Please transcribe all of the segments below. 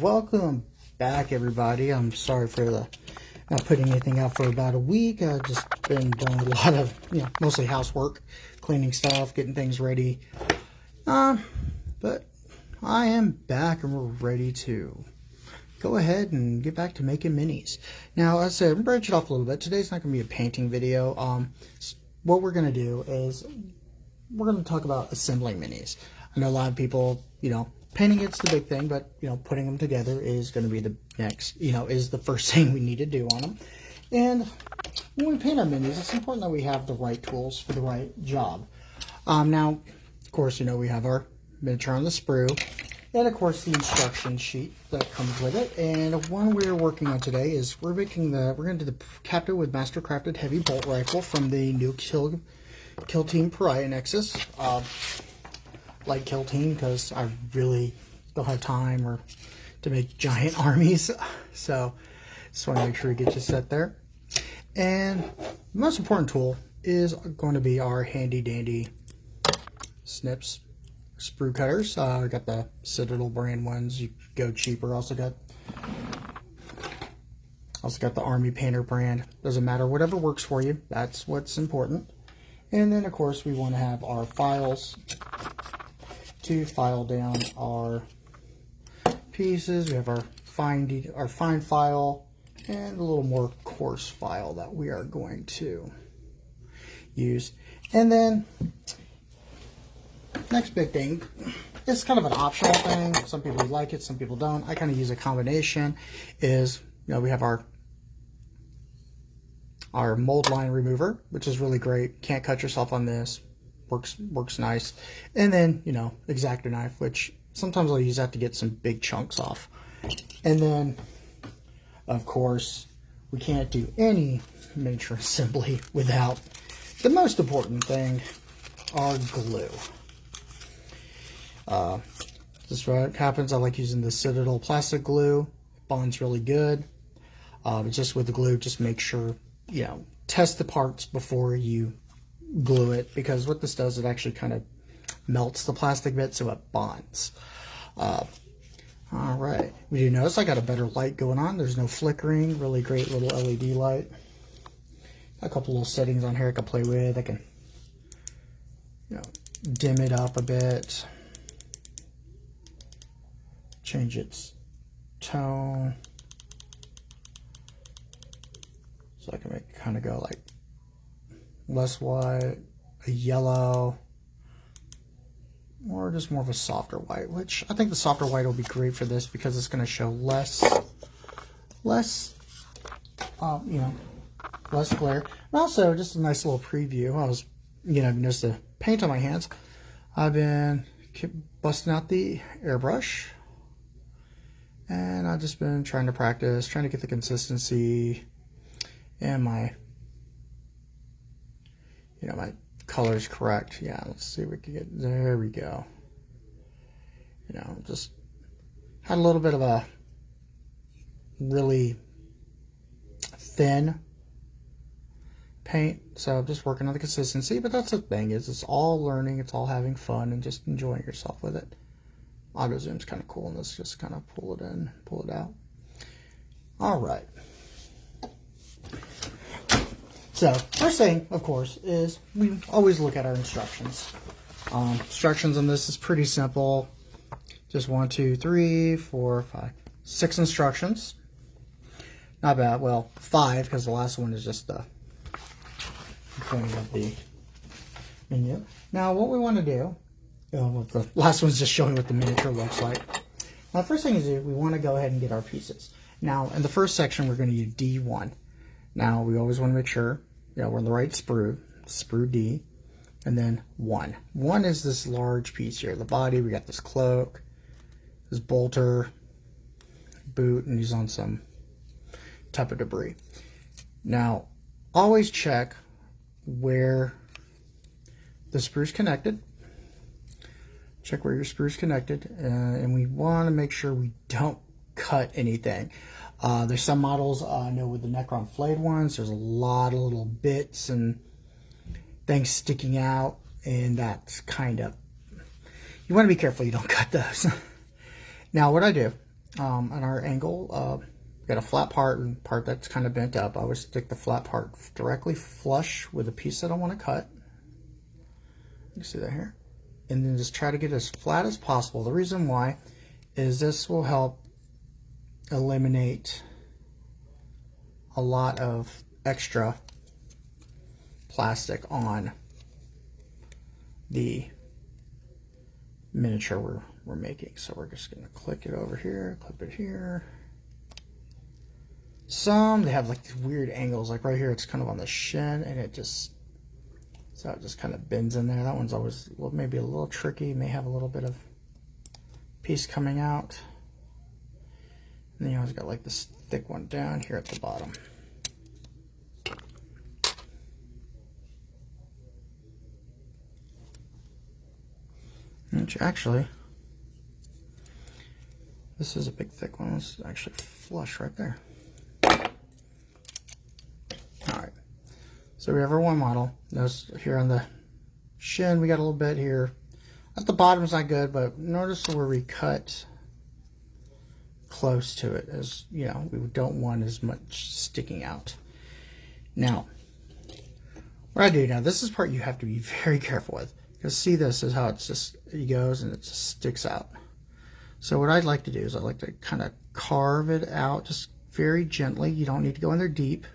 Welcome back, everybody. I'm sorry for the not putting anything out for about a week. I've just been doing a lot of, mostly housework, cleaning stuff, getting things ready. But I am back and we're ready to go ahead and get back to making minis. Now, as I said, I'm branch it off a little bit. Today's not going to be a painting video. What we're going to do is we're going to talk about assembling minis. I know a lot of people, painting it's the big thing, but putting them together is going to be the next, is the first thing we need to do on them. And when we paint our minis, it's important that we have the right tools for the right job. Now, of course, we have our miniature on the sprue, and of course the instruction sheet that comes with it. And one we're working on today is we're going to do the Captain with Master Crafted Heavy Bolt Rifle from the new Kill Team Primaris Nexus. Like Kill Team because I really don't have time to make giant armies, so just want to make sure we get you set there. And the most important tool is going to be our handy dandy snips, sprue cutters. We got the Citadel brand ones. You go cheaper. Also got the Army Painter brand. Doesn't matter, whatever works for you. That's what's important. And then of course we want to have our files to file down our pieces. We have our fine file and a little more coarse file that we are going to use. And then next big thing, it's kind of an optional thing. Some people like it, some people don't. I kind of use a combination. Is we have our mold line remover, which is really great. Can't cut yourself on this. Works nice. And then, X-Acto knife, which sometimes I'll use that to get some big chunks off. And then, of course, we can't do any miniature assembly without the most important thing, our glue. This is what happens. I like using the Citadel plastic glue. It bonds really good. But just with the glue, just make sure, test the parts before you glue it, because what this does, it actually kind of melts the plastic bit so it bonds. All right, we do notice I got a better light going on. There's no flickering. Really great little LED light. A couple little settings on here I can play with. I can dim it up a bit, change its tone, so I can make it kind of go like less white, a yellow, or just more of a softer white, which I think the softer white will be great for this because it's going to show less glare. And also, just a nice little preview. I was, notice the paint on my hands. I've been busting out the airbrush, and I've just been trying to practice, trying to get the consistency and my my color's correct. Yeah, let's see if we can get, there we go. Just had a little bit of a really thin paint, so just working on the consistency. But that's the thing, is it's all learning, it's all having fun and just enjoying yourself with it. Auto zoom's kind of cool, and let's just kind of pull it in, pull it out. All right. So, first thing, of course, is we always look at our instructions. Instructions on this is pretty simple. Just 1, 2, 3, 4, 5, 6 instructions. Not bad. Well, 5, because the last one is just the pointing of the menu. Now, what we want to do, the last one's just showing what the miniature looks like. Now, the first thing is we want to go ahead and get our pieces. Now, in the first section, we're going to use D1. Now, we always want to make sure we're in the right sprue D, and then 1. 1 is this large piece here. The body, we got this cloak, this bolter, boot, and he's on some type of debris. Now, always check where the sprue's connected. Check where your sprue's connected, and we want to make sure we don't cut anything. There's some models, I know with the Necron flayed ones, there's a lot of little bits and things sticking out, and that's kind of, you want to be careful you don't cut those. Now what I do on our angle. Got a flat part and part that's kind of bent up. I would stick the flat part directly flush with the piece that I want to cut. You see that here? And then just try to get as flat as possible. The reason why is this will help eliminate a lot of extra plastic on the miniature we're making. So we're just going to click it over here, clip it here. Some, they have like these weird angles, like right here it's kind of on the shin, and it just, so it just kind of bends in there. That one's always, well, maybe a little tricky, may have a little bit of piece coming out. And then you always got like this thick one down here at the bottom. Which actually, this is a big thick one. This is actually flush right there. Alright, so we have our one model. Notice here on the shin we got a little bit here. At the bottom is not good, but notice where we cut close to it, as you know, we don't want as much sticking out. Now, what I do now, this is part you have to be very careful with, because see, this is how it's just, it goes and it just sticks out. So what I'd like to do is I like to kind of carve it out just very gently. You don't need to go in there deep,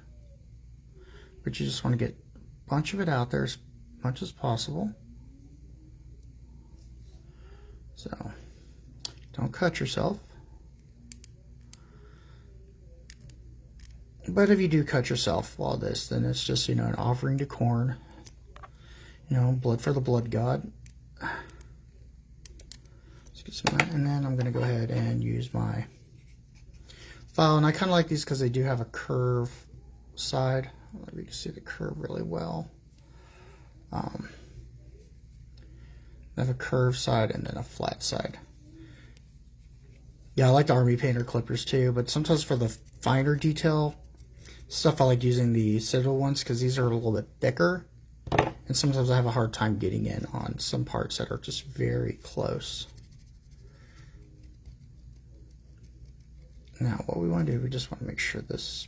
but you just want to get a bunch of it out there as much as possible. So don't cut yourself. But if you do cut yourself while this, then it's just, you know, an offering to corn. You know, blood for the blood god. Let's get some of that. And then I'm going to go ahead and use my file. And I kind of like these because they do have a curve side. I don't know if you can see the curve really well. They have a curved side and then a flat side. Yeah, I like the Army Painter clippers too, but sometimes for the finer detail stuff, I like using the Citadel ones because these are a little bit thicker. And sometimes I have a hard time getting in on some parts that are just very close. Now, what we want to do, we just want to make sure this...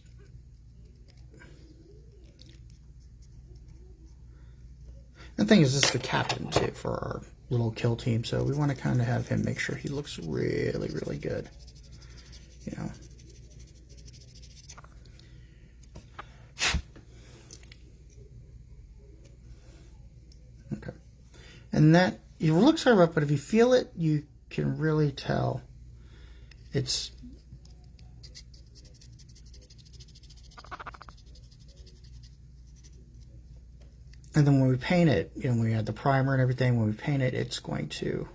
The thing is, this is the captain too for our little kill team, so we want to kind of have him make sure he looks really, really good. You know. Okay. And that, it looks hard rough, but if you feel it, you can really tell it's... And then when we paint it, you know, when we add the primer and everything, when we paint it, it's going to,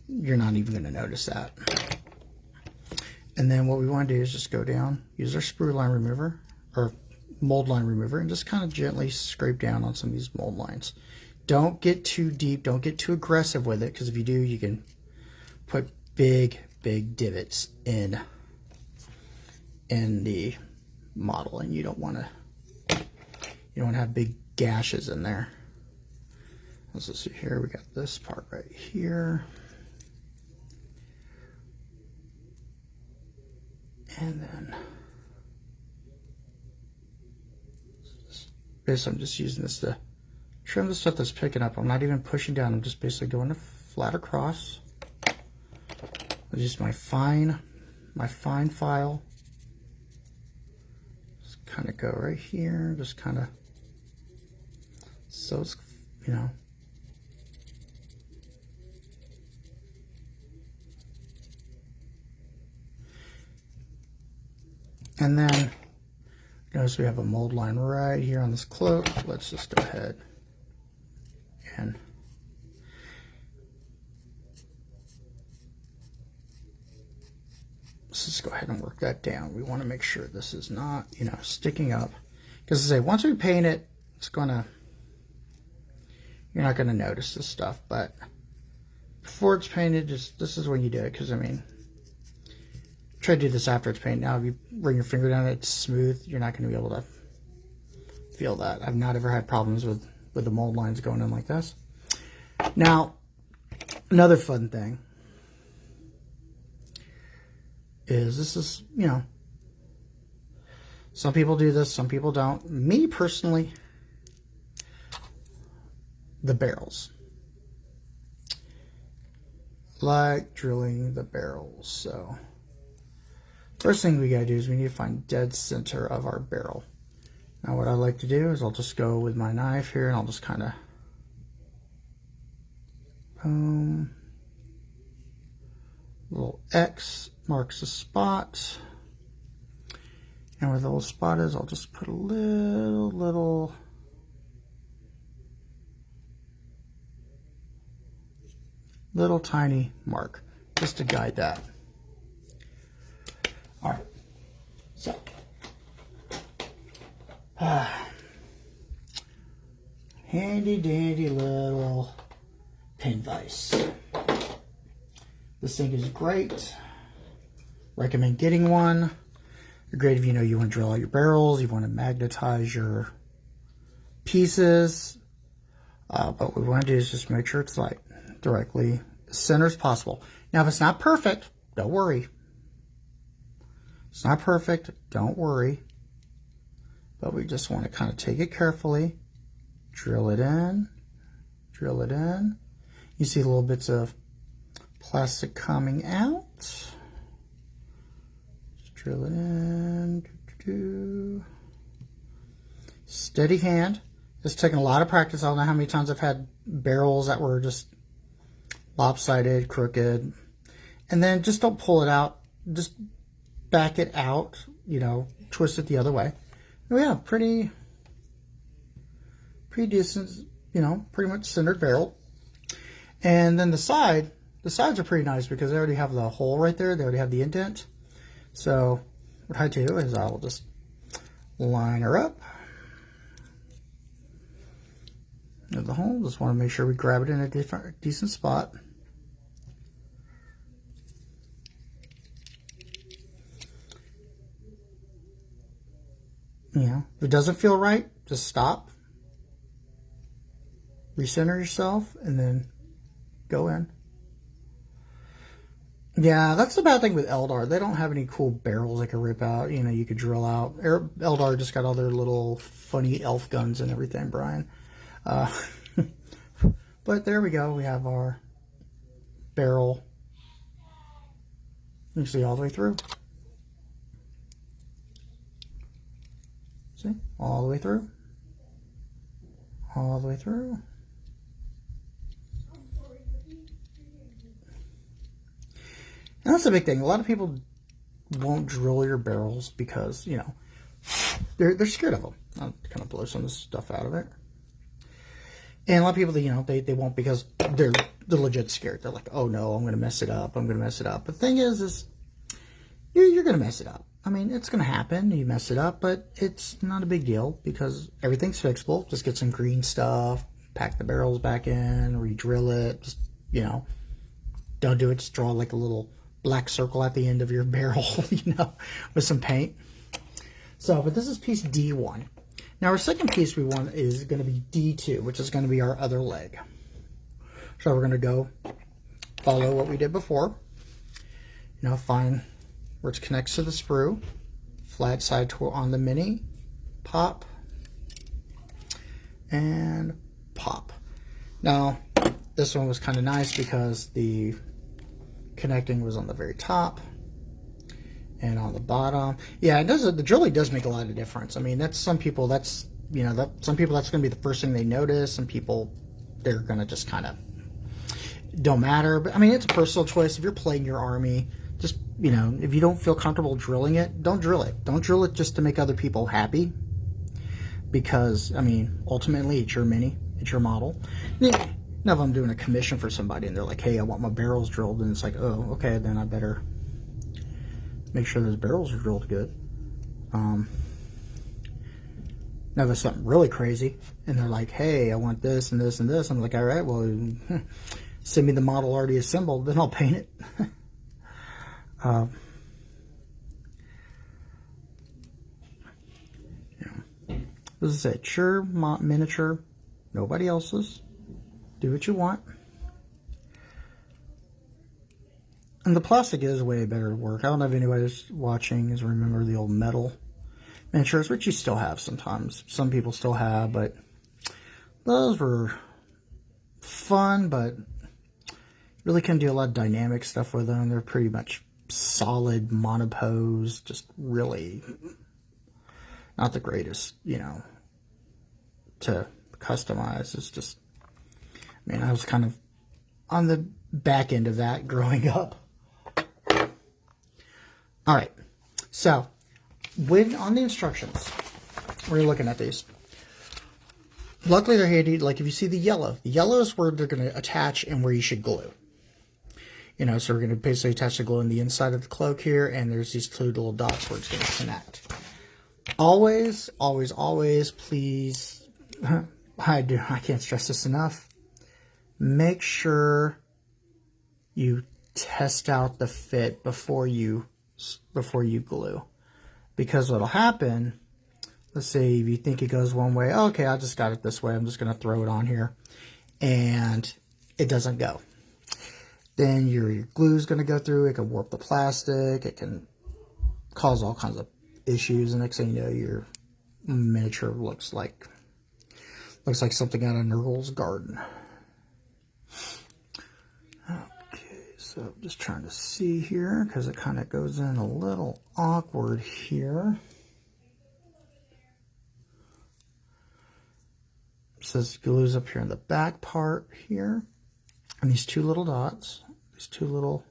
you're not even going to notice that. And then what we want to do is just go down, use our sprue line remover, or mold line remover, and just kind of gently scrape down on some of these mold lines. Don't get too deep, don't get too aggressive with it, because if you do, you can put big, big divots in the model, and you don't want to. You don't have big gashes in there. Let's see here. We got this part right here. And then basically I'm just using this to trim the stuff that's picking up. I'm not even pushing down. I'm just basically going flat across. I'll use my fine file. Just kind of go right here. Just kind of, so it's, you know, and then notice we have a mold line right here on this cloak. Let's just go ahead and let's just go ahead and work that down. We want to make sure this is not, you know, sticking up, because I say once we paint it, it's gonna, you're not going to notice this stuff, but before it's painted, just this is when you do it, because I mean, try to do this after it's painted. Now if you bring your finger down, it's smooth, you're not going to be able to feel that. I've not ever had problems with the mold lines going in like this. Now, another fun thing is this is, you know, some people do this, some people don't. Me personally, the barrels. Like drilling the barrels. So first thing we gotta do is we need to find dead center of our barrel. Now what I like to do is I'll just go with my knife here and I'll just kind of boom. Little X marks the spot. And where the little spot is, I'll just put a little tiny mark just to guide that. All right, so handy dandy little pin vise. This thing is great. Recommend getting one. They're great if you know you want to drill out your barrels, you want to magnetize your pieces. But what we want to do is just make sure it's like directly as center as possible. Now, if it's not perfect, don't worry. It's not perfect, don't worry. But we just want to kind of take it carefully, drill it in, drill it in. You see little bits of plastic coming out. Just drill it in. Steady hand. It's taken a lot of practice. I don't know how many times I've had barrels that were just lopsided, crooked. And then just don't pull it out. Just back it out, you know, twist it the other way. And we have pretty decent, you know, pretty much centered barrel. And then the sides are pretty nice because they already have the hole right there. They already have the indent. So what I do is I'll just line her up. At the hole, just want to make sure we grab it in a decent spot. You know, if it doesn't feel right, just stop, recenter yourself, and then go in. Yeah, that's the bad thing with Eldar. They don't have any cool barrels they can rip out. You know, you could drill out. Eldar just got all their little funny elf guns and everything, Brian. But there we go. We have our barrel. You can see all the way through. See? All the way through. All the way through. And that's the big thing. A lot of people won't drill your barrels because, you know, they're scared of them. I'll kind of blow some of this stuff out of it. And a lot of people, you know, they won't because they're legit scared. They're like, oh no, I'm going to mess it up. I'm going to mess it up. But the thing is you're going to mess it up. I mean, it's going to happen. You mess it up, but it's not a big deal because everything's fixable. Just get some green stuff, pack the barrels back in, re-drill it. Just, you know, don't do it. Just draw like a little black circle at the end of your barrel, you know, with some paint. So, but this is piece D1. Now our second piece we want is going to be D2, which is going to be our other leg. So we're going to go follow what we did before. You know, find where it connects to the sprue, flat side on the mini, pop, and pop. Now this one was kind of nice because the connecting was on the very top and on the bottom. Yeah, it does. The drilling does make a lot of difference. I mean, that's some people. That's, you know, some people that's going to be the first thing they notice. Some people, they're going to just kind of don't matter. But I mean, it's a personal choice. If you're playing your army, just, you know, if you don't feel comfortable drilling it, don't drill it. Don't drill it just to make other people happy. Because I mean, ultimately, it's your mini, it's your model. Now, if I'm doing a commission for somebody and they're like, hey, I want my barrels drilled, and it's like, oh, okay, then I better make sure those barrels are drilled good. Now, if it's something really crazy and they're like, hey, I want this and this and this, I'm like, all right, well, send me the model already assembled, then I'll paint it. As I said, it's your miniature, nobody else's. Do what you want. And the plastic is way better to work. I don't know if anybody's watching is remember the old metal miniatures, which you still have sometimes. Some people still have, but those were fun, but really couldn't do a lot of dynamic stuff with them. They're pretty much solid monopose, just really not the greatest, you know, to customize. It's just, I mean, I was kind of on the back end of that growing up. All right, so on the instructions, we're looking at these. Luckily, they're handy. Like if you see the yellow is where they're going to attach and where you should glue. You know, so we're going to basically attach the glue on the inside of the cloak here, and there's these two little dots where it's going to connect. Always, always, always, please, I can't stress this enough. Make sure you test out the fit before you glue, because what'll happen, let's say if you think it goes one way, okay, I just got it this way, I'm just going to throw it on here, and it doesn't go. Then your glue is going to go through, it can warp the plastic, it can cause all kinds of issues, and next thing you know, your miniature looks like something out of Nurgle's garden. So I'm just trying to see here, because it kind of goes in a little awkward here. It says glues up here in the back part here. And these two little dots, these two little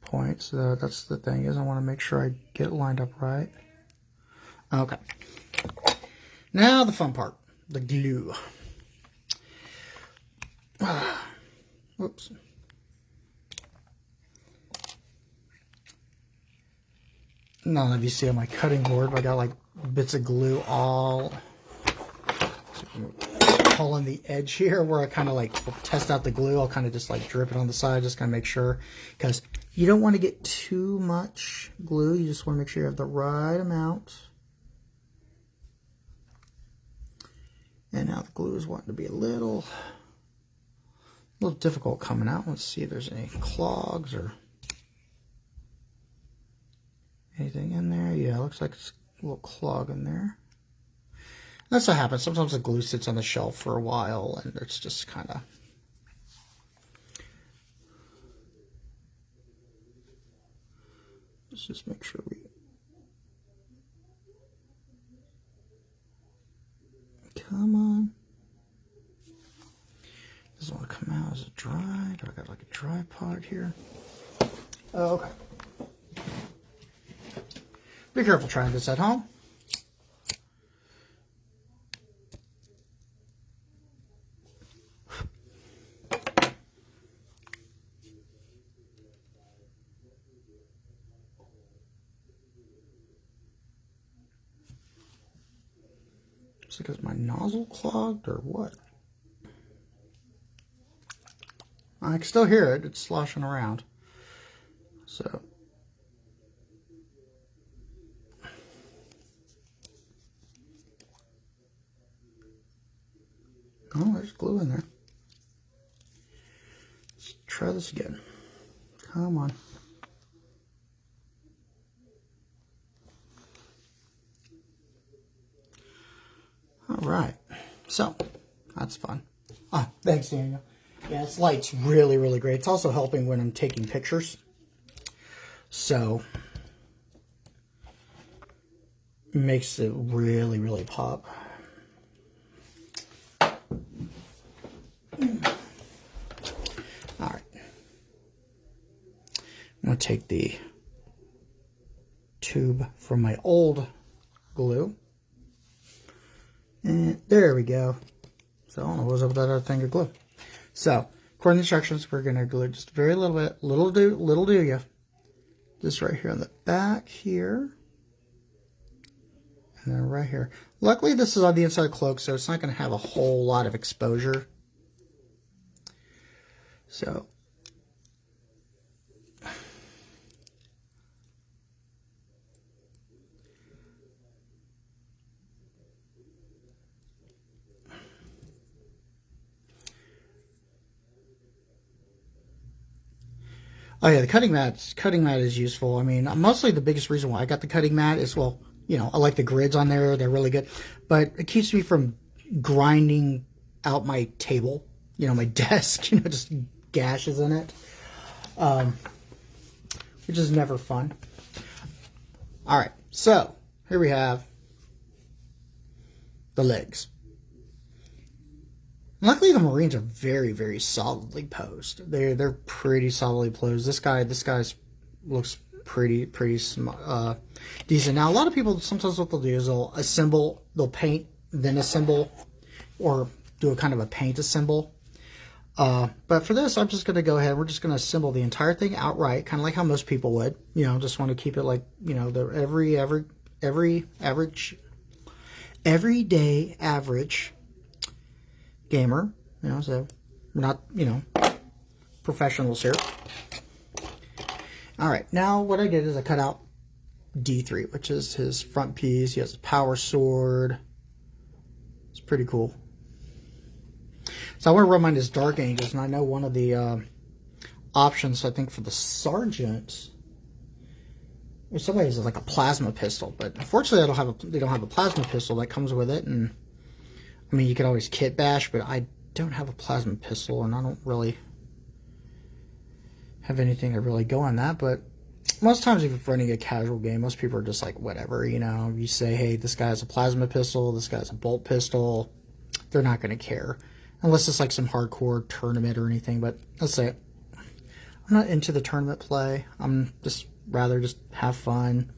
points, that's the thing is I want to make sure I get it lined up right. Okay. Now the fun part, the glue. Whoops. None of you see on my cutting board, but I got like bits of glue all pulling the edge here where I kind of like test out the glue. I'll kind of just like drip it on the side, just kind of make sure, because you don't want to get too much glue. You just want to make sure you have the right amount. And now the glue is wanting to be a little difficult coming out. Let's see if there's any clogs or anything in there. Yeah, it looks like it's a little clog in there. That's what happens. Sometimes the glue sits on the shelf for a while and it's just kind of... Let's just make sure we... Come on. Does it want to come out as a dry? Do I got like a dry pot here? Oh, okay. Be careful trying this at home. Is it because my nozzle clogged or what? I can still hear it. It's sloshing around. So... Oh, there's glue in there. Let's try this again. Come on. All right. So, that's fun. Ah, thanks, Daniel. Yeah, this light's really, really great. It's also helping when I'm taking pictures. So, it makes it really, really pop. All right. I'm going to take the tube from my old glue. And there we go. So I don't know what was up with that other thing of glue. So, according to the instructions, we're going to glue just very little bit. Little do you. Just right here on the back here. And then right here. Luckily, this is on the inside of the cloak, so it's not going to have a whole lot of exposure. So, Oh yeah, the cutting mat is useful. I mean, mostly the biggest reason why I got the cutting mat is, well, you know, I like the grids on there. They're really good. But it keeps me from grinding out my table, you know, my desk, you know, just gashes in it, which is never fun. All right, so here we have the legs. Luckily, the Marines are very, very solidly posed. They're pretty solidly posed. This guy's looks pretty decent. Now, a lot of people, sometimes what they'll do is they'll paint, then assemble, or do a kind of a paint assemble. But for this, I'm just going to go ahead. We're just going to assemble the entire thing outright, kind of like how most people would. You know, just want to keep it like, you know, the everyday average gamer. You know, so we're not, you know, professionals here. All right, now what I did is I cut out D3, which is his front piece. He has a power sword. It's pretty cool. So I want to run mine as Dark Angels, and I know one of the options, I think, for the Sergeant, or somebody has like a plasma pistol, but unfortunately they don't have a plasma pistol that comes with it. And I mean, you could always kit bash, but I don't have a plasma pistol, and I don't really have anything to really go on that. But most times if you're running a casual game, most people are just like, whatever, you know. You say, hey, this guy has a plasma pistol, this guy has a bolt pistol, they're not going to care. Unless it's like some hardcore tournament or anything. But let's say I'm not into the tournament play. I'm just rather just have fun,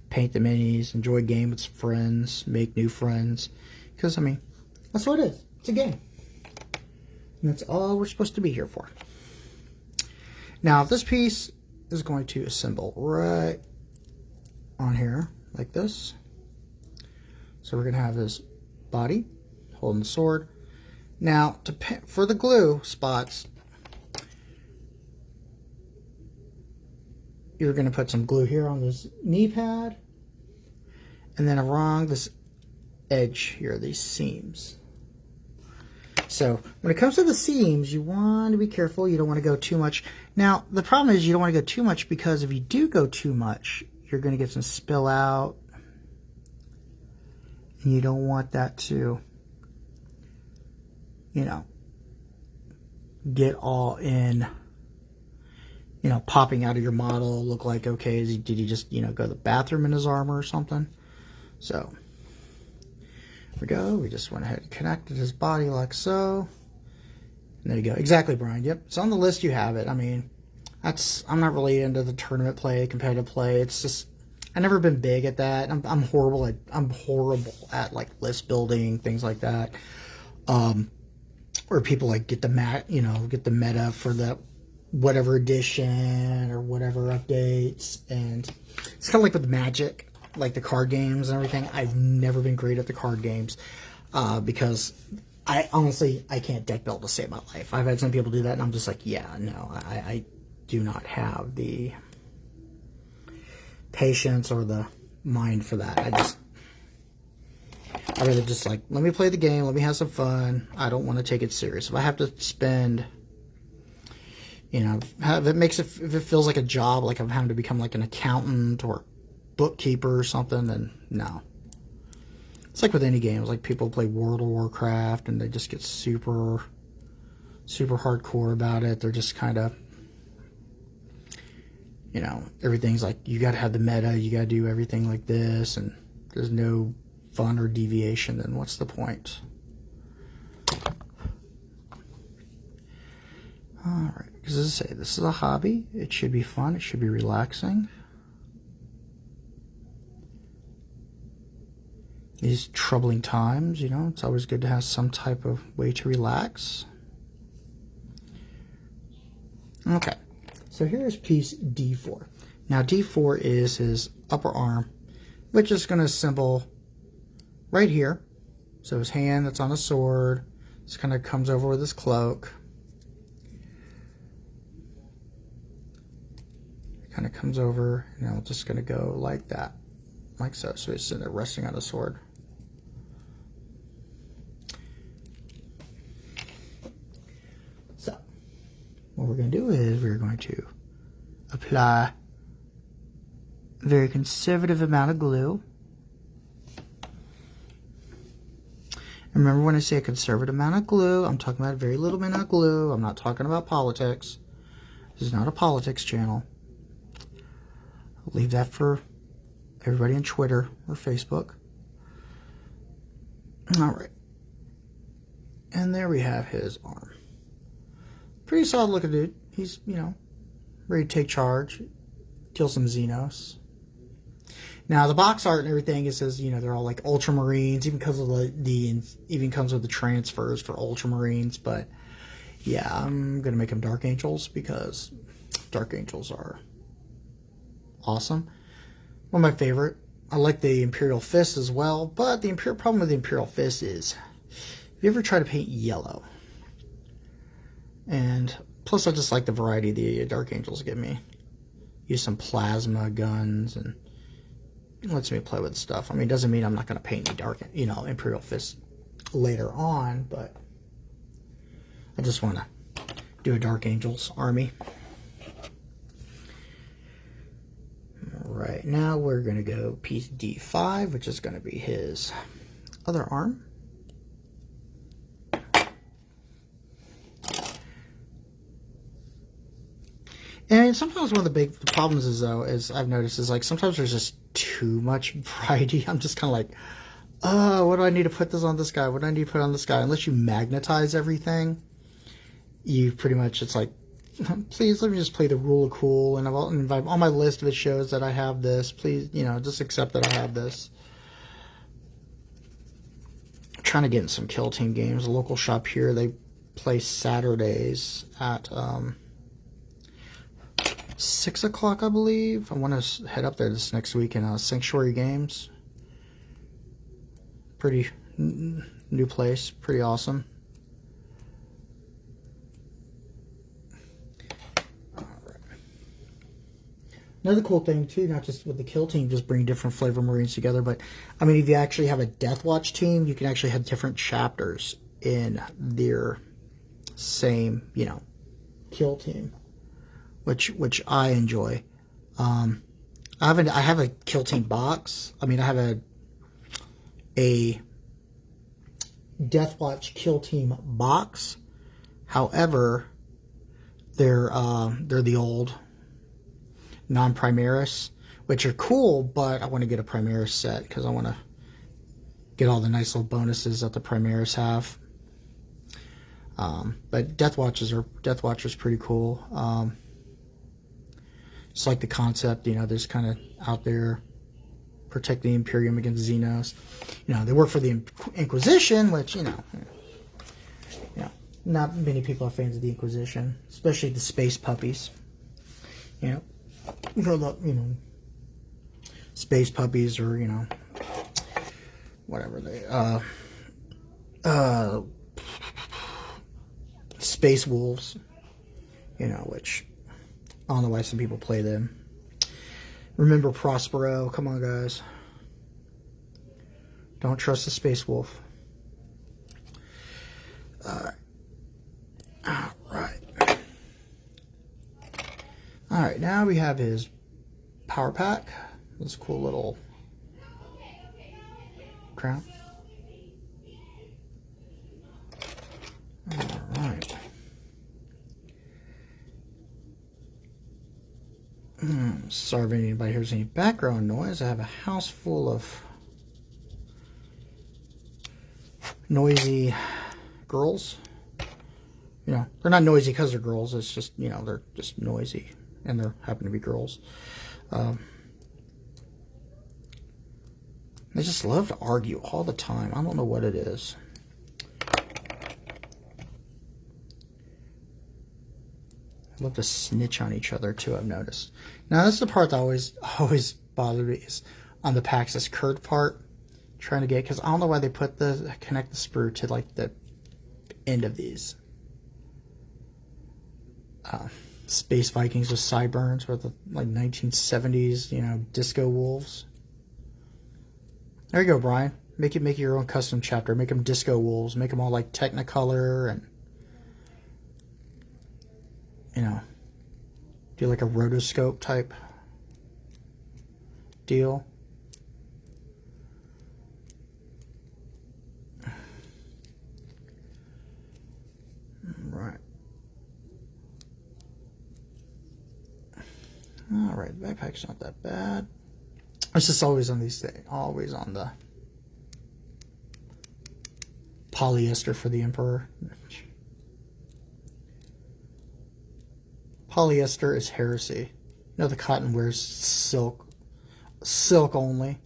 paint the minis, enjoy game with friends, make new friends. Because, I mean, that's what it is. It's a game. And that's all we're supposed to be here for. Now, this piece is going to assemble right on here, like this. So we're going to have his body holding the sword. Now, for the glue spots, you're going to put some glue here on this knee pad, and then along this edge here, these seams. So when it comes to the seams, you want to be careful. You don't want to go too much. Now, the problem is you don't want to go too much, because if you do go too much, you're going to get some spill out, and you don't want that to, you know, get all in, you know, popping out of your model, look like, okay, did he just, you know, go to the bathroom in his armor or something? So, here we go. We just went ahead and connected his body like so. And there you go. Exactly, Brian. Yep, it's on the list. You have it. I mean, I'm not really into the tournament play, competitive play. It's just, I've never been big at that. I'm horrible at like list building, things like that. Where people like get the meta for the whatever edition or whatever updates, and it's kind of like with Magic, like the card games and everything. I've never been great at the card games because I honestly can't deck build to save my life. I've had some people do that, and I'm just like, yeah, no, I do not have the patience or the mind for that. I'd rather just like, let me play the game, let me have some fun. I don't want to take it serious. If I have to spend, you know, if it feels like a job, like I'm having to become like an accountant or bookkeeper or something, then no. It's like with any games, like people play World of Warcraft and they just get super hardcore about it. They're just kind of, you know, everything's like, you got to have the meta, you got to do everything like this, and there's no fun or deviation, then what's the point? Alright, because as I say, this is a hobby. It should be fun, it should be relaxing. These troubling times, you know, it's always good to have some type of way to relax. Okay, so here's piece D4. Now D4 is his upper arm, which is going to assemble right here. So his hand that's on a sword, this kind of comes over with his cloak. It kind of comes over, and I'm just going to go like that, like so. So he's sitting there resting on a sword. So what we're going to do is we're going to apply a very conservative amount of glue. Remember, when I say a conservative amount of glue, I'm talking about a very little amount of glue. I'm not talking about politics. This is not a politics channel. I'll leave that for everybody on Twitter or Facebook. All right. And there we have his arm. Pretty solid looking dude. He's, ready to take charge, kill some Xenos. Now, the box art and everything, it says, they're all like Ultramarines, even because of even comes with the transfers for Ultramarines. But yeah, I'm gonna make them Dark Angels because Dark Angels are awesome. One of my favorite. I like the Imperial Fist as well, but the problem with the Imperial Fist is, if you ever try to paint yellow, and plus I just like the variety the Dark Angels give me. Use some plasma guns and it lets me play with stuff. I mean, it doesn't mean I'm not going to paint any Imperial Fist later on, but I just want to do a Dark Angels army. Alright, now we're going to go piece D5, which is going to be his other arm. And sometimes one of the big problems is, though, is I've noticed is like sometimes there's just too much variety. I'm just kind of like, what do I need to put this on this guy? What do I need to put on this guy? Unless you magnetize everything, you pretty much, it's like, please let me just play the rule of cool. And I've on my list of it shows that I have this. Please, just accept that I have this. I'm trying to get in some Kill Team games. A local shop here, they play Saturdays at 6 o'clock, I believe. I want to head up there this next week in Sanctuary Games. Pretty new place, pretty awesome. All right. Another cool thing too, not just with the Kill Team, just bring different flavor Marines together, but I mean, if you actually have a Death Watch team, you can actually have different chapters in their same, Kill Team. Which I enjoy. I have a Kill Team box. I mean, I have a Death Watch Kill Team box. However, they're the old non-Primaris, which are cool, but I want to get a Primaris set because I want to get all the nice little bonuses that the Primaris have. But Death Watchers pretty cool. Just like the concept, there's kind of out there protect the Imperium against Xenos. They work for the Inquisition, which, not many people are fans of the Inquisition, especially the space puppies. Space puppies or, whatever they, space wolves, which I don't know why some people play them. Remember Prospero. Come on, guys. Don't trust the Space Wolf. Alright. Alright, now we have his power pack. This cool little crown. Alright. Sorry if anybody hears any background noise. I have a house full of noisy girls. They're not noisy because they're girls. It's just, they're just noisy. And they happen to be girls. They just love to argue all the time. I don't know what it is. Love to snitch on each other too, I've noticed. Now this is the part that always bothered me, is on the packs, this curved part. Trying to get, because I don't know why they connect the sprue to like the end of these. Space Vikings with sideburns with the like 1970s, disco wolves. There you go, Brian. Make your own custom chapter. Make them disco wolves. Make them all like Technicolor and do be like a rotoscope type deal. Right. All right, the backpack's not that bad. It's just always on these things, always on the polyester for the Emperor. Polyester is heresy. You know, the cotton wears silk. Silk only.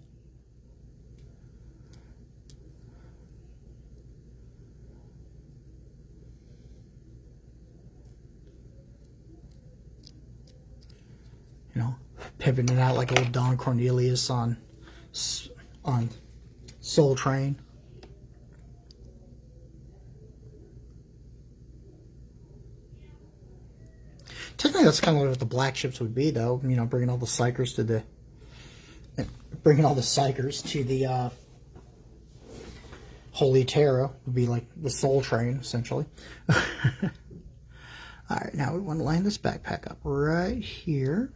You know, pimping it out like old Don Cornelius on Soul Train. Technically, that's kind of what the black ships would be, though. You know, bringing all the psychers to the Holy Terra would be like the Soul Train, essentially. All right, now we want to line this backpack up right here,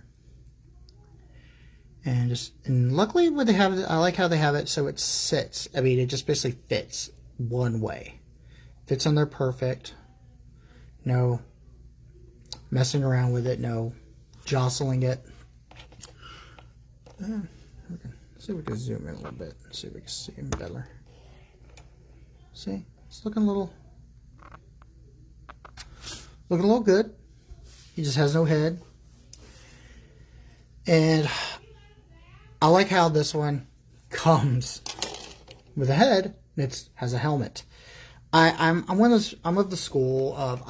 and luckily what they have, I like how they have it so it sits. I mean, it just basically fits one way. Fits on there perfect. No messing around with it, no jostling it. Let's see if we can zoom in a little bit. See if we can see him better. See, it's looking a little good. He just has no head. And I like how this one comes with a head. It has a helmet. I'm of the school of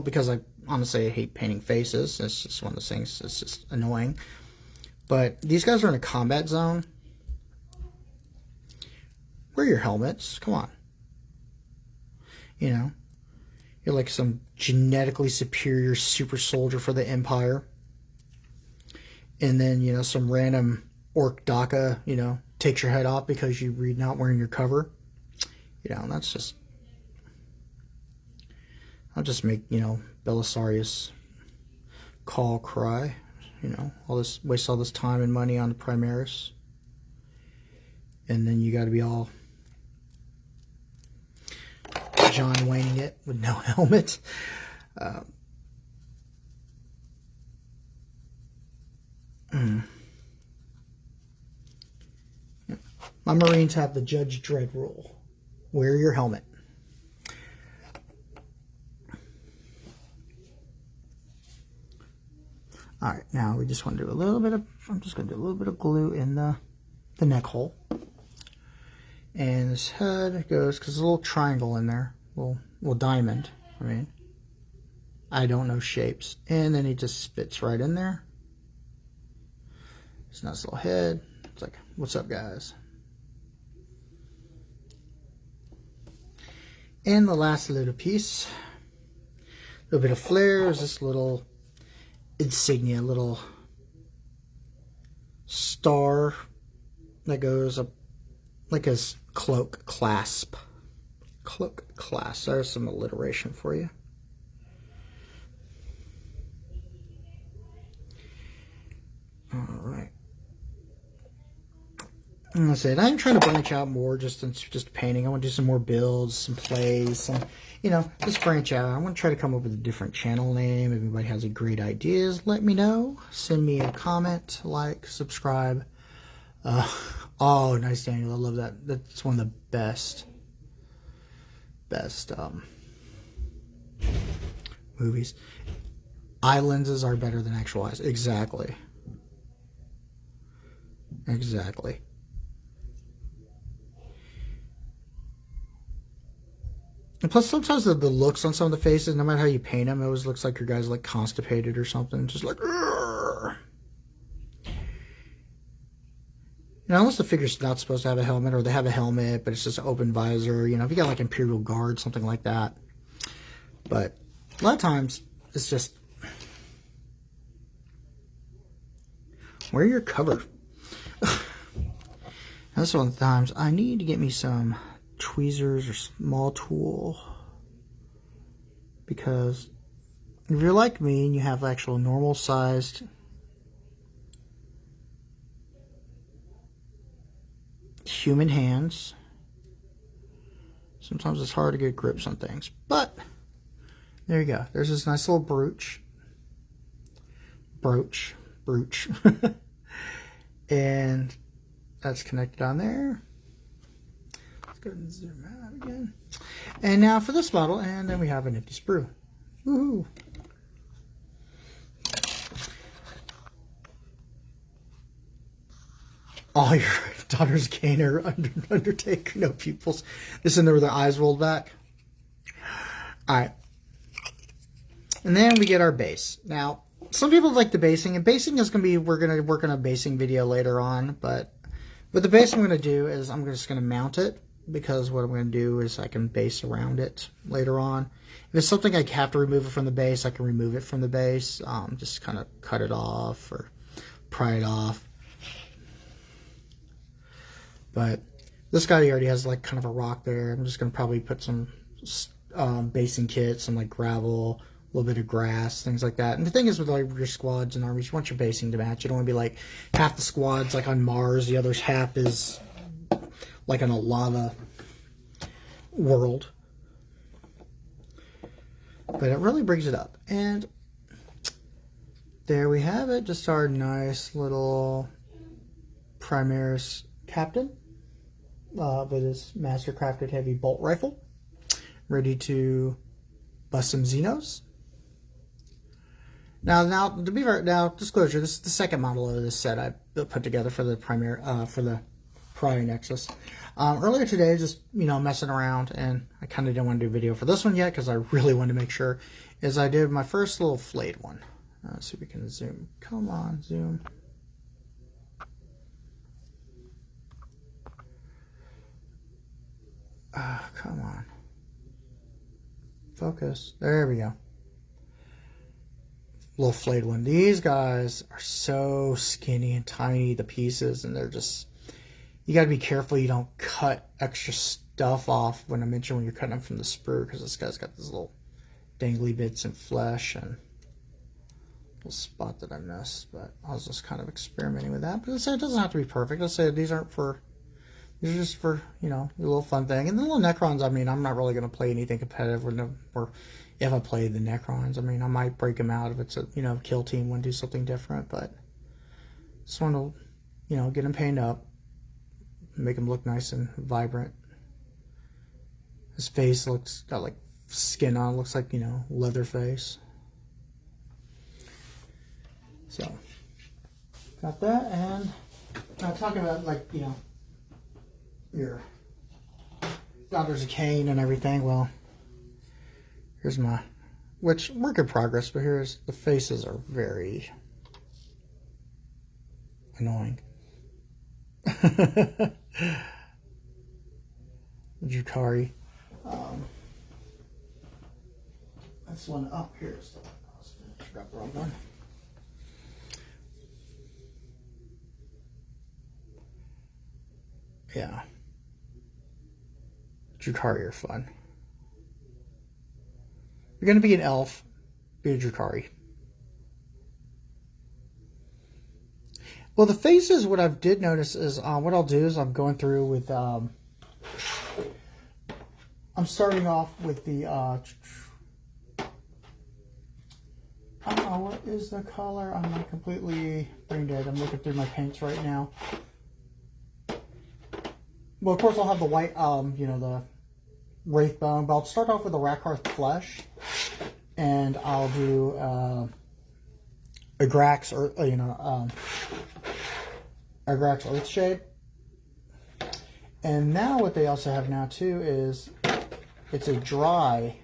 because I honestly hate painting faces. It's just one of those things. It's just annoying. But these guys are in a combat zone. Wear your helmets. Come on. You know, you're like some genetically superior super soldier for the Empire. And then, you know, some random orc Daka, you know, takes your head off because you're not wearing your cover. You know, that's just... I'll just make, you know, Belisarius call cry. You know, waste all this time and money on the Primaris. And then you got to be all John Wayneing it with no helmet. My Marines have the Judge Dredd rule. Wear your helmet. All right, now we just want to do a little bit of, I'm just going to do a little bit of glue in the neck hole. And this head goes, because there's a little triangle in there, little diamond, I mean. I don't know shapes. And then he just spits right in there. It's a nice little head. It's like, what's up, guys? And the last little piece, a little bit of flair, is this little insignia, little star that goes up like a cloak clasp. Cloak clasp. There's some alliteration for you. All right. And that's it. I'm trying to branch out more just painting. I want to do some more builds, some plays, some, you know, just branch out. I want to try to come up with a different channel name. If anybody has any great ideas, let me know. Send me a comment, like, subscribe. Oh, nice, Daniel. I love that. That's one of the best movies. Eye lenses are better than actual eyes. Exactly. Exactly. And plus, sometimes the looks on some of the faces, no matter how you paint them, it always looks like your guy's like constipated or something. Just like, Urgh. You know, unless the figure's not supposed to have a helmet, or they have a helmet, but it's just an open visor. You know, if you got like Imperial Guard, something like that. But a lot of times, it's just, wear your cover. That's one of the times I need to get me some tweezers or small tool, because If you're like me and you have actual normal sized human hands, sometimes it's hard to get grips on things. But there you go. There's this nice little brooch. And that's connected on there. Let's go ahead and zoom out again. And now for this model, and then we have an empty sprue. Woohoo! All your daughters gain are undertake no pupils. This in there with their eyes rolled back. Alright. And then we get our base. Now, some people like the basing, and basing is going to be, we're going to work on a basing video later on, but with the base I'm going to do is I'm just going to mount it, because what I'm going to do is I can base around it later on. If it's something I have to remove it from the base, I can remove it from the base, just kind of cut it off or pry it off. But this guy already has like kind of a rock there. I'm just going to probably put some basing kits, some like gravel, a little bit of grass, things like that. And the thing is with like your squads and armies, you want your basing to match. You don't want to be like half the squad's like on Mars, the other half is like in a lava world. But it really brings it up. And there we have it. Just our nice little Primaris captain. With his master-crafted heavy bolt rifle, ready to bust some Xenos. Now, to be fair, disclosure, this is the second model of this set I put together for the Prior Nexus. Earlier today, just messing around, and I kind of didn't want to do a video for this one yet because I really wanted to make sure. Is I did my first little flayed one. Let's see if we can zoom. Come on, zoom. Come on. Focus. There we go. Little flayed one. These guys are so skinny and tiny, the pieces, and they're just... You got to be careful you don't cut extra stuff off when I mentioned when you're cutting them from the sprue, because this guy's got these little dangly bits and flesh and little spot that I missed. But I was just kind of experimenting with that. But it doesn't have to be perfect. Let's say these aren't for... These are just for, a little fun thing. And the little Necrons, I mean, I'm not really going to play anything competitive or if I play the Necrons. I mean, I might break them out if it's a, kill team, want to do something different. But just want to, get them painted up, make them look nice and vibrant. His face got like skin on, looks like, leather face. So, got that. And now talking about, like, your Daughters of Cain and everything. Well, here's my, which work in progress, but here's the faces are very annoying. Jukari. That's one up here. So I forgot the wrong one. Yeah. Jukari are fun. You're going to be an elf, be a Jukari. Well, the faces, what I did notice is, what I'll do is I'm going through with, I'm starting off with the, I don't know, what is the color? I'm not completely brain dead. I'm looking through my paints right now. Well, of course, I'll have the white, the Wraith Bone, but I'll start off with the Rakarth Flesh, and I'll do a Grax, or a Grax Earthshade. And now what they also have now too is it's a dry.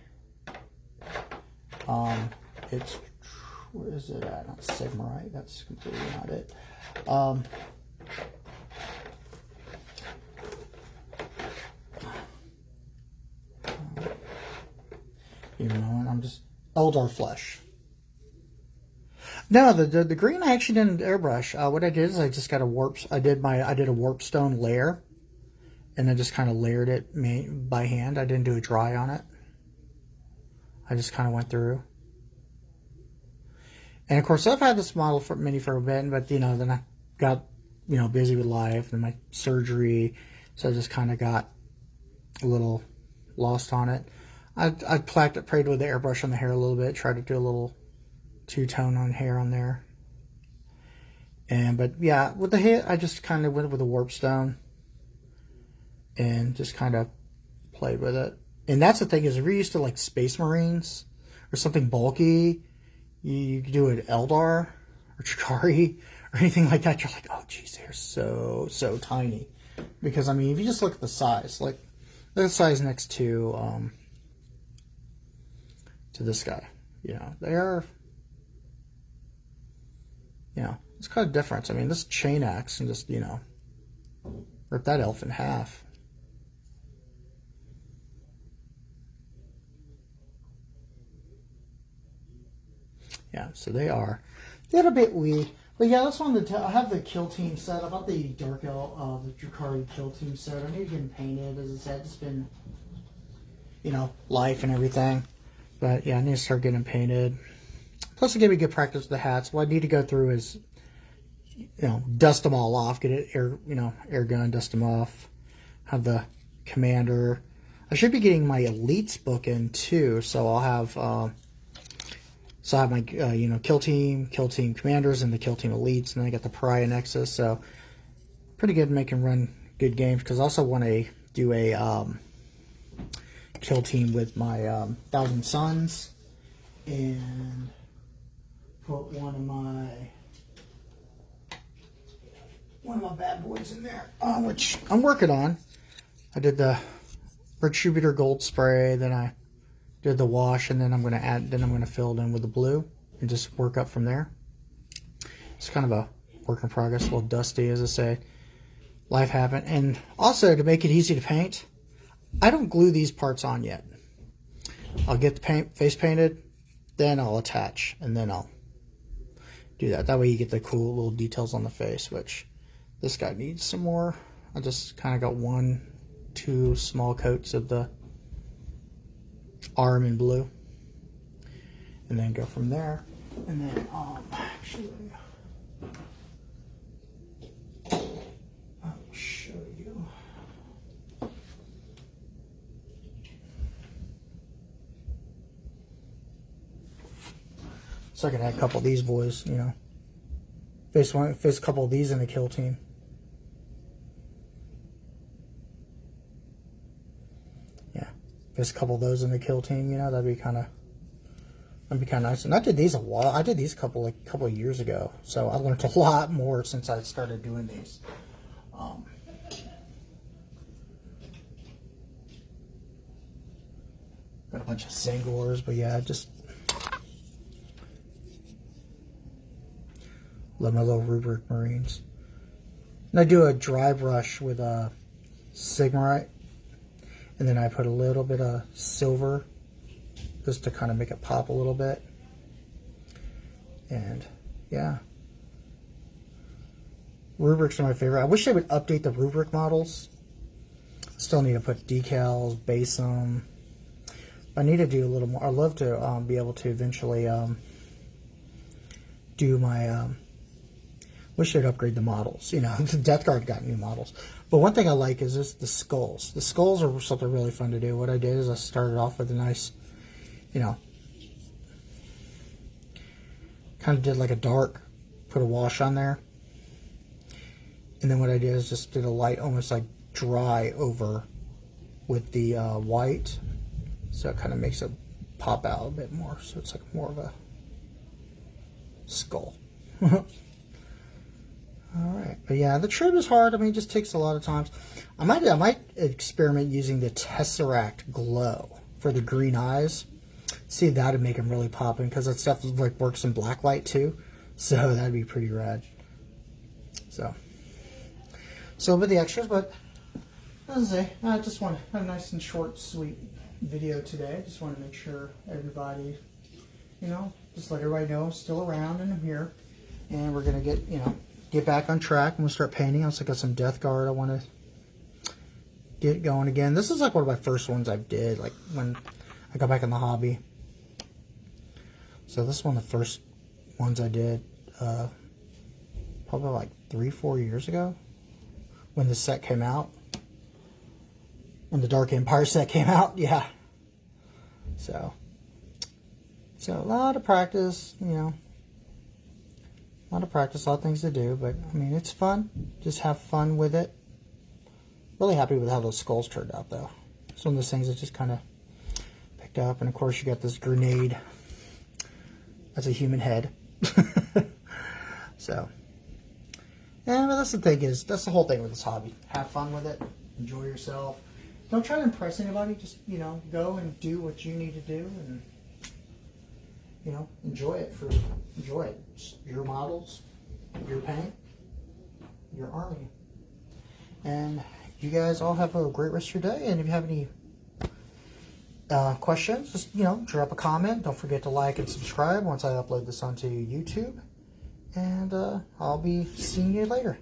It's, where is it at? Not Sigma, right? That's completely not it. I'm just Eldar Flesh. No, the green I actually didn't airbrush. What I did is I just got a warp. I did a warp stone layer, and I just kind of layered it by hand. I didn't do a dry on it. I just kind of went through. And of course, I've had this model for mini for a bit, but then I got busy with life and my surgery, so I just kind of got a little lost on it. I played with the airbrush on the hair a little bit, tried to do a little two-tone on hair on there. But yeah, with the hair, I just kind of went with a warp stone and just kind of played with it. And that's the thing, is if you're used to like Space Marines or something bulky, you do an Eldar or Chikari or anything like that, you're like, oh geez, they're so tiny. Because I mean, if you just look at the size, like the size next to this guy, they are, it's kind of different. I mean, this chain axe can just, rip that elf in half. Yeah, so they are a little bit weak. But yeah, that's one of the, I have the kill team set. I bought the Dark Elf, the Drukhari kill team set. I need to get them painted, as I said. It's been, life and everything. But yeah, I need to start getting them painted. Plus, it gave me good practice with the hats. What I need to go through is, dust them all off. Get it air gun, dust them off. Have the commander. I should be getting my elites book in too, so I'll have my kill team commanders, and the kill team elites, and then I got the Pariah Nexus. So pretty good, making run good games, because I also want to do a kill team with my 1,000 Suns, and put one of my bad boys in there, which I'm working on. I did the Retributor Gold Spray, then I did the wash, and then I'm going to fill it in with the blue and just work up from there. It's kind of a work in progress, a little dusty, as I say. Life happened. And also, to make it easy to paint, I don't glue these parts on yet. I'll get the face painted, then I'll attach, and then I'll do that. That way you get the cool little details on the face, which this guy needs some more. I just kind of got 1-2 small coats of the arm in blue, and then go from there. And then actually, I'll show you. So I can add a couple of these boys, face a couple of these in the kill team. Just a couple of those in the kill team, that'd be kind of nice. And I did these a while. I did these a couple of years ago, so I learned a lot more since I started doing these. Got a bunch of Zangors, but yeah, just love my little Rubric Marines. And I do a dry brush with a Sigmarite. And then I put a little bit of silver just to kind of make it pop a little bit. And yeah. Rubrics are my favorite. I wish they would update the rubric models. Still need to put decals, base them. I need to do a little more. I'd love to be able to eventually do my... wish they'd upgrade the models. The Death Guard got new models. But one thing I like is just the skulls. The skulls are something really fun to do. What I did is I started off with a nice, kind of did like a dark, put a wash on there. And then what I did is just did a light, almost like dry over with the white. So it kind of makes it pop out a bit more. So it's like more of a skull. Alright, but yeah, the trim is hard. I mean, it just takes a lot of times. I might experiment using the Tesseract Glow for the green eyes. See if that would make them really popping, because that stuff like works in blacklight too. So that'd be pretty rad. So with the extras, but as I say, I just want to have a nice and short, sweet video today. Just want to make sure everybody, just let everybody know I'm still around and I'm here, and we're gonna get back on track, and we'll start painting. I also got some Death Guard I want to get going again. This is like one of my first ones I did, like when I got back in the hobby. So this is one of the first ones I did probably like 3-4 years ago when the set came out. When the Dark Empire set came out, yeah. So a lot of practice, you know. A lot of practice, a lot of things to do, but I mean, it's fun. Just have fun with it. Really happy with how those skulls turned out, though. It's one of those things that just kind of picked up, and of course, you got this grenade. That's a human head. So, yeah, but that's the thing that's the whole thing with this hobby. Have fun with it. Enjoy yourself. Don't try to impress anybody. Just, you know, go and do what you need to do, and you know, enjoy it. It's your models, your paint, your army. And you guys all have a great rest of your day. And if you have any questions, just, you know, drop a comment. Don't forget to like and subscribe once I upload this onto YouTube. And I'll be seeing you later.